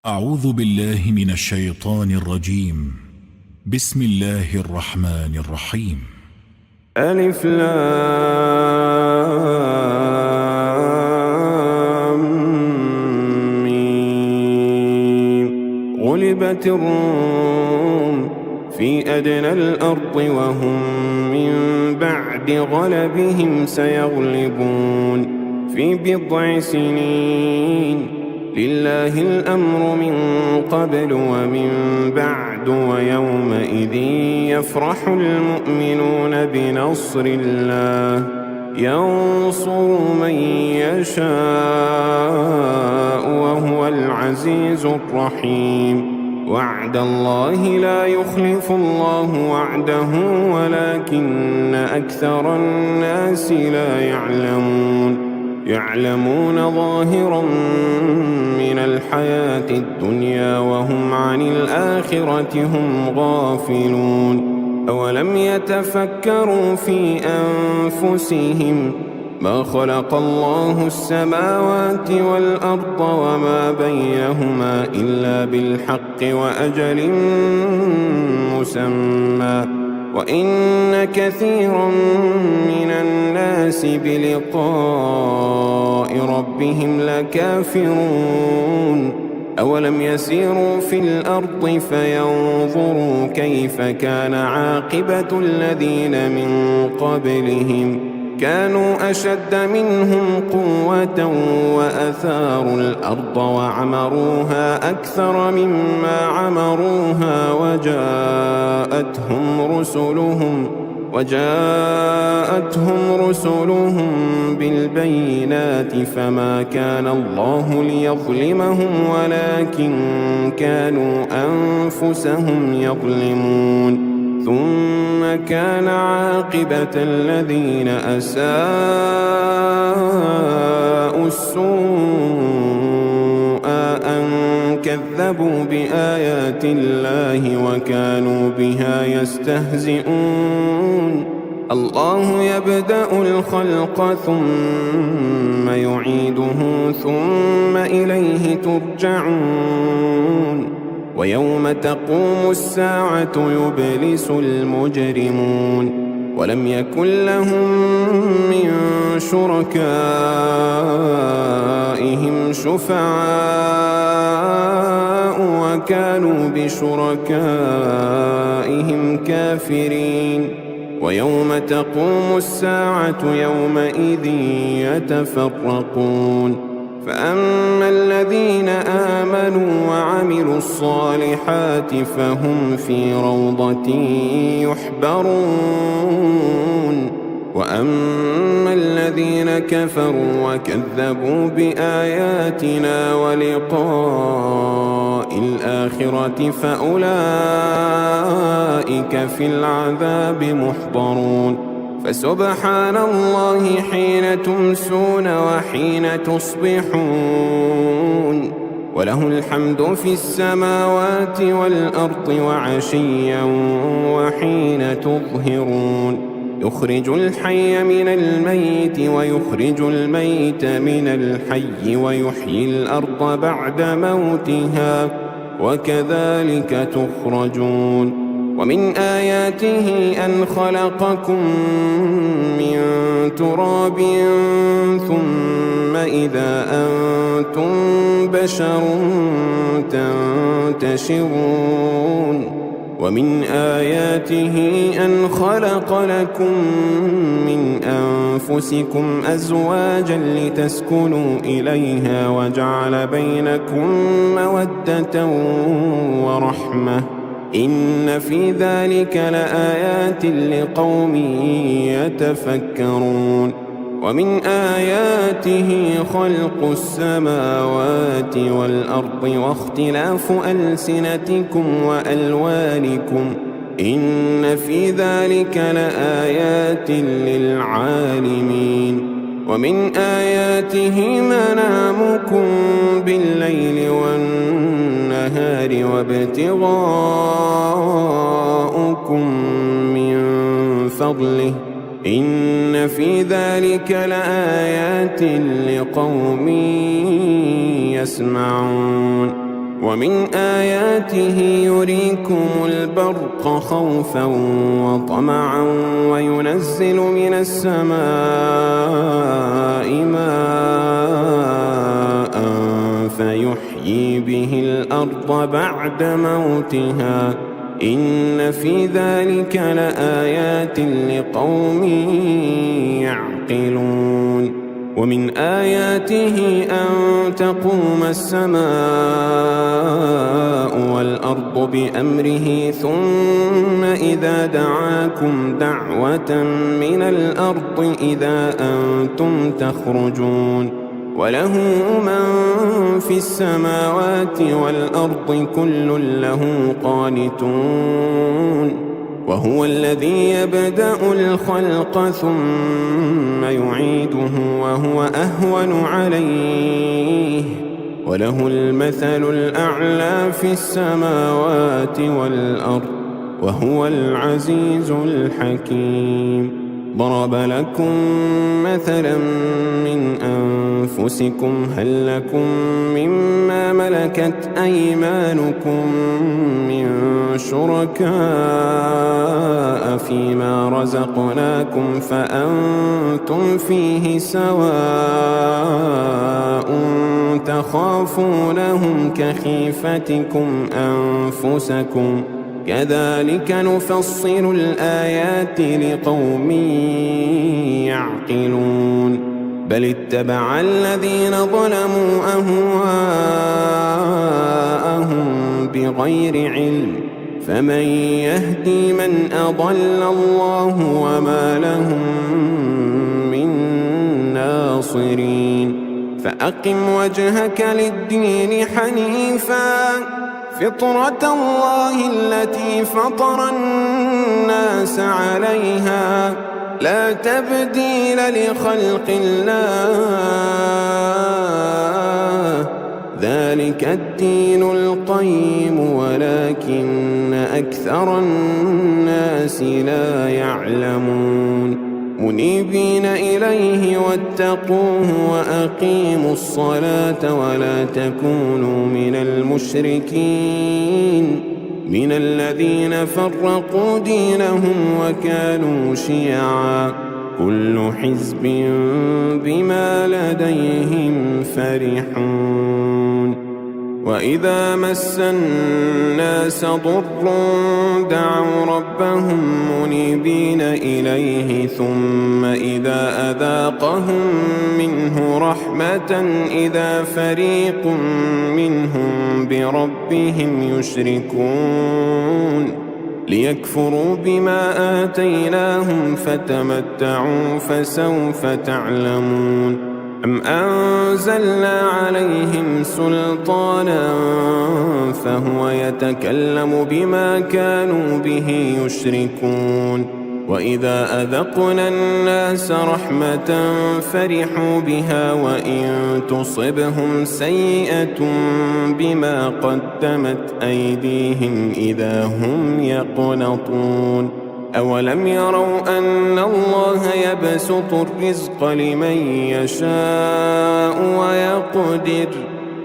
أعوذ بالله من الشيطان الرجيم. بسم الله الرحمن الرحيم. ألف لام ميم. غلبت الروم في أدنى الأرض وهم من بعد غلبهم سيغلبون في بضع سنين. لله الأمر من قبل ومن بعد ويومئذ يفرح المؤمنون بنصر الله ينصر من يشاء وهو العزيز الرحيم. وعد الله لا يخلف الله وعده ولكن أكثر الناس لا يعلمون ظاهرا من الحياة الدنيا وهم عن الآخرة هم غافلون. أولم يتفكروا في أنفسهم ما خلق الله السماوات والأرض وما بينهما إلا بالحق وأجل مسمى وإن كثيرا من الناس بلقاء ربهم لكافرون. أولم يسيروا في الأرض فينظروا كيف كان عاقبة الذين من قبلهم كانوا أشد منهم قوة وأثاروا الأرض وعمروها أكثر مما عمروها وجاءتهم رسلهم بالبينات فما كان الله ليظلمهم ولكن كانوا أنفسهم يظلمون. ثم كان عاقبة الذين أساءوا السوء أن كذبوا بآيات الله وكانوا بها يستهزئون. الله يبدأ الخلق ثم يعيده ثم إليه ترجعون. ويوم تقوم الساعة يبلس المجرمون ولم يكن لهم من شركائهم شفعاء وكانوا بشركائهم كافرين. ويوم تقوم الساعة يومئذ يتفرقون. فأما الذين آمنوا وعملوا الصالحات فهم في روضة يحبرون. وأما الذين كفروا وكذبوا بآياتنا ولقاء الآخرة فأولئك في العذاب محضرون. فسبحان الله حين تمسون وحين تصبحون وله الحمد في السماوات والأرض وعشيا وحين تظهرون. يخرج الحي من الميت ويخرج الميت من الحي ويحيي الأرض بعد موتها وكذلك تخرجون. ومن آياته أن خلقكم من تراب ثم إذا أنتم بشر تنتشرون. ومن آياته أن خلق لكم من أنفسكم أزواجا لتسكنوا إليها وجعل بينكم مودة ورحمة إن في ذلك لآيات لقوم يتفكرون. ومن آياته خلق السماوات والأرض واختلاف ألسنتكم وألوانكم إن في ذلك لآيات للعالمين. ومن آياته منامكم بالليل والنهار وابتغاؤكم من فضله إن في ذلك لآيات لقوم يسمعون. ومن آياته يريكم البرق خوفا وطمعا وينزل من السماء ماء فيحيي به الأرض بعد موتها إن في ذلك لآيات لقوم يعقلون ومن آياته أن تقوم السماء والأرض بأمره ثم إذا دعاكم دعوة من الأرض إذا أنتم تخرجون وله من في السماوات والأرض كل له قانتون وهو الذي يبدأ الخلق ثم يعيده وهو أهون عليه وله المثل الأعلى في السماوات والأرض وهو العزيز الحكيم ضرب لكم مثلا من أنفسكم هل لكم مما ملكت أيمانكم من شركاء فيما رزقناكم فأنتم فيه سواء تخافونهم كخيفتكم أنفسكم كذلك نفصل الآيات لقوم يعقلون بل اتبع الذين ظلموا أهواءهم بغير علم فمن يهدي من أضل الله وما لهم من ناصرين فأقم وجهك للدين حنيفا فطرة الله التي فطر الناس عليها لا تبديل لخلق الله ذلك الدين القيم ولكن أكثر الناس لا يعلمون منيبين إليه واتقوه وأقيموا الصلاة ولا تكونوا من المشركين من الذين فرقوا دينهم وكانوا شيعا كل حزب بما لديهم فرحون وإذا مس الناس ضر دعوا ربهم منيبين إليه ثم إذا أذاقهم منه رحمة إذا فريق منهم بربهم يشركون ليكفروا بما آتيناهم فتمتعوا فسوف تعلمون أم أنزلنا عليهم سلطانا فهو يتكلم بما كانوا به يشركون وإذا أذقنا الناس رحمة فرحوا بها وإن تصبهم سيئة بما قدمت أيديهم إذا هم يقنطون أولم يروا أن الله يبسط الرزق لمن يشاء ويقدر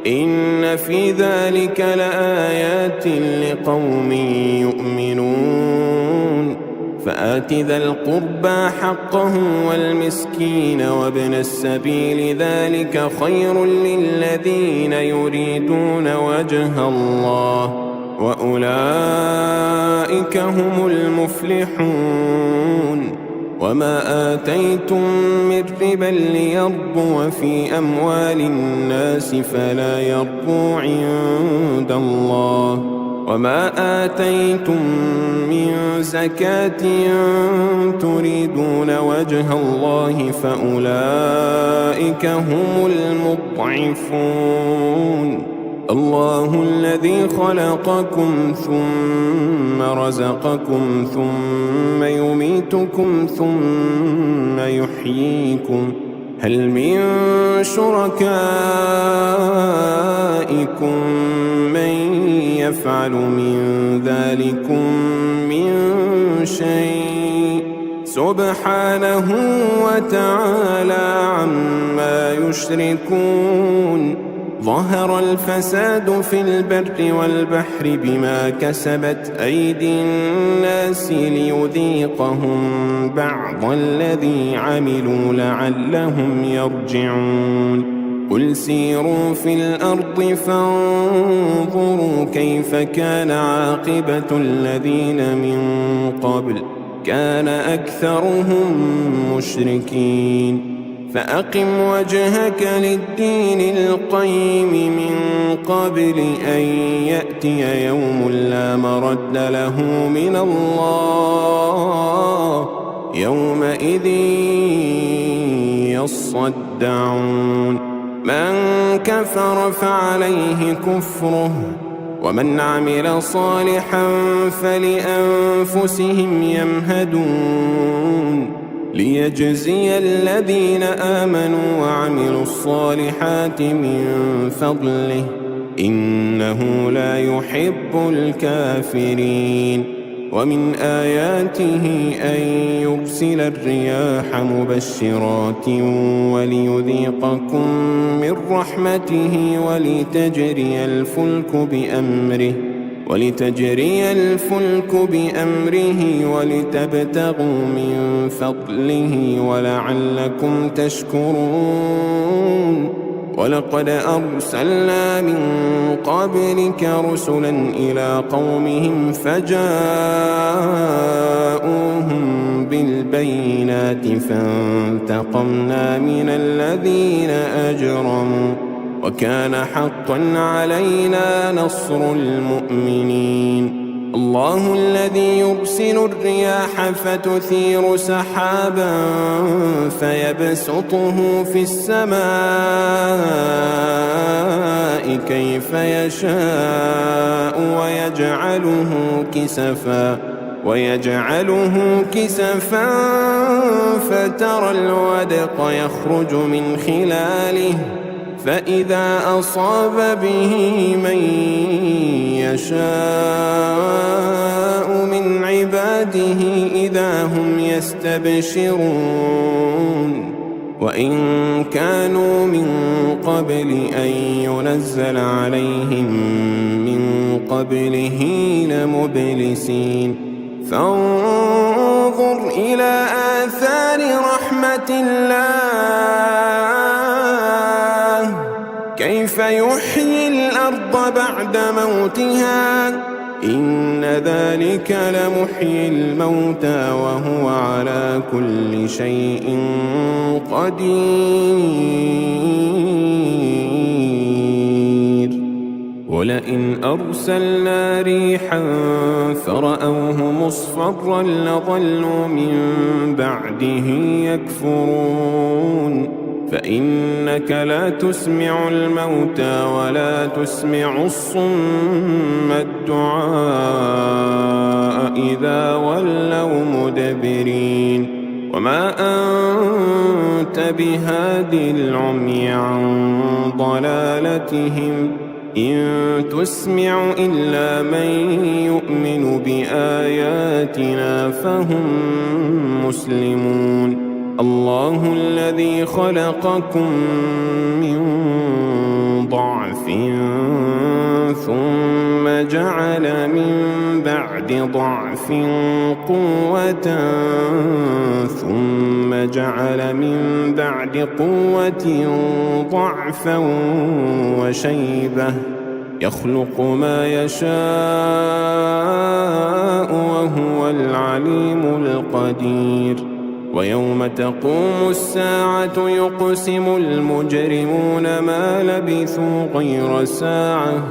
إن في ذلك لآيات لقوم يؤمنون فآت ذا القربى حقه والمسكين وابن السبيل ذلك خير للذين يريدون وجه الله وأولئك هم المفلحون وما آتيتم من ربا ليربو في أموال الناس فلا يربو عند الله وما آتيتم من زكاة تريدون وجه الله فأولئك هم المضعفون الله الذي خلقكم ثم رزقكم ثم يميتكم ثم يحييكم هل من شركائكم من يفعل من ذلكم من شيء سبحانه وتعالى عما يشركون ظهر الفساد في البر والبحر بما كسبت أيدي الناس ليذيقهم بعض الذي عملوا لعلهم يرجعون قل سيروا في الأرض فانظروا كيف كان عاقبة الذين من قبل كان أكثرهم مشركين فأقم وجهك للدين القيم من قبل أن يأتي يوم لا مرد له من الله يومئذ يصدعون من كفر فعليه كفره ومن عمل صالحا فلأنفسهم يمهدون ليجزي الذين آمنوا وعملوا الصالحات من فضله إنه لا يحب الكافرين ومن آياته أن يرسل الرياح مبشرات وليذيقكم من رحمته ولتجري الفلك بأمره ولتبتغوا من فضله ولعلكم تشكرون ولقد أرسلنا من قبلك رسلا إلى قومهم فجاءوهم بالبينات فانتقمنا من الذين أجرموا وكان حقا علينا نصر المؤمنين الله الذي يرسل الرياح فتثير سحابا فيبسطه في السماء كيف يشاء ويجعله كسفا فترى الودق يخرج من خلاله فإذا أصاب به من يشاء من عباده إذا هم يستبشرون وإن كانوا من قبل أن ينزل عليهم من قبله لمبلسين فانظر إلى آثار رحمة الله كيف يحيي الأرض بعد موتها إن ذلك لمحيي الموتى وهو على كل شيء قدير ولئن أرسلنا ريحا فرأوه مصفرا لظلوا من بعده يكفرون فإنك لا تسمع الموتى ولا تسمع الصم الدعاء إذا ولوا مدبرين وما أنت بهادي العمي عن ضلالتهم إن تسمع إلا من يؤمن بآياتنا فهم مسلمون الله الذي خلقكم من ضعف ثم جعل من بعد ضعف قوة ثم جعل من بعد قوة ضعفا وشيبة يخلق ما يشاء وهو العليم القدير ويوم تقوم الساعة يقسم المجرمون ما لبثوا غير ساعة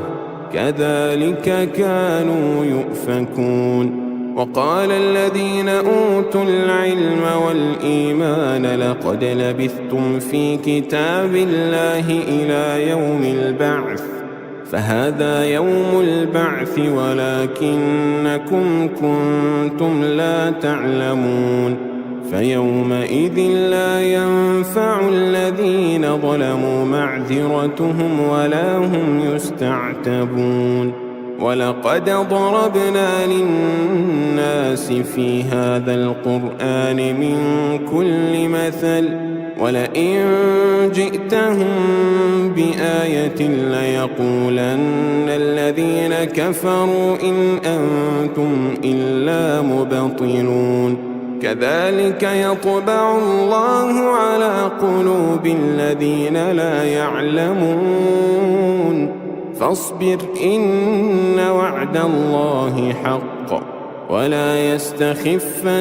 كذلك كانوا يؤفكون وقال الذين أوتوا العلم والإيمان لقد لبثتم في كتاب الله إلى يوم البعث فهذا يوم البعث ولكنكم كنتم لا تعلمون فيومئذ لا ينفع الذين ظلموا معذرتهم ولا هم يستعتبون ولقد ضربنا للناس في هذا القرآن من كل مثل ولئن جئتهم بآية ليقولن الذين كفروا إن أنتم إلا مبطلون كذلك يطبع الله على قلوب الذين لا يعلمون فاصبر إن وعد الله حق ولا يستخفنك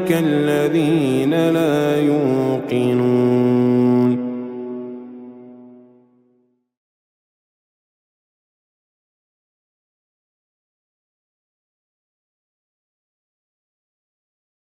الذين لا يوقنون